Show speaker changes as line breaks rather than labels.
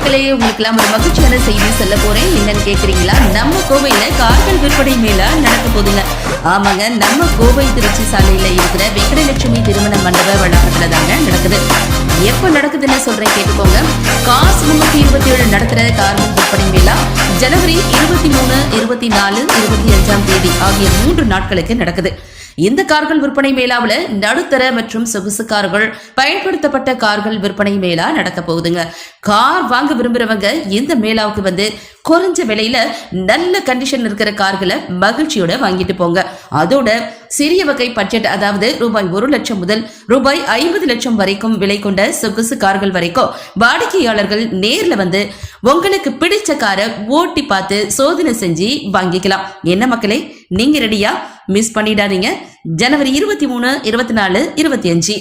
மக்களே, உங்களுக்கு எல்லாம் ஒரு மகிழ்ச்சியான செய்தி சொல்ல போறேன். என்னன்னு கேக்குறீங்களா? நம்ம கோவையில கார்கள் விற்பனை மேளா நடக்க போதுங்க. ஆமாங்க, நம்ம கோவை திருச்சி சாலையில இருக்கிற வெங்கடலட்சுமி திருமண மண்டப வளாகத்துல தாங்க நடக்குது. எப்ப நடக்குதுன்னு சொல்றேன், கேட்டுக்கோங்க. காஸ் 327 நடத்துற கார்கள் விற்பனை மேளா ஜனவரி 23, 24, 25ஆம் தேதி ஆகிய 3 நாட்களுக்கு நடக்குது. இந்த கார்கள் விற்பனை மேளாவுல நடுத்தர மற்றும் சொகுசு கார்கள், பயன்படுத்தப்பட்ட கார்கள் விற்பனை மேளா நடக்க போகுதுங்க. கார் வாங்க விரும்புறவங்க இந்த மேளாவுக்கு வந்து குறைஞ்ச விலையில நல்ல கண்டிஷன் இருக்கிற கார்களை மகிழ்ச்சியோட வாங்கிட்டு போங்க. அதோட சிறிய வகை பட்ஜெட், அதாவது ரூபாய் 1 லட்சம் முதல் ரூபாய் 50 லட்சம் வரைக்கும் விலை கொண்ட சொகுசு கார்கள் வரைக்கும் வாடிக்கையாளர்கள் நேர்ல வந்து உங்களுக்கு பிடிச்ச காரை ஓட்டி பார்த்து சோதனை செஞ்சு வாங்கிக்கலாம். என்ன மக்களே, நீங்க ரெடியா? மிஸ் பண்ணிடாதீங்க. ஜனவரி 23, 24, 25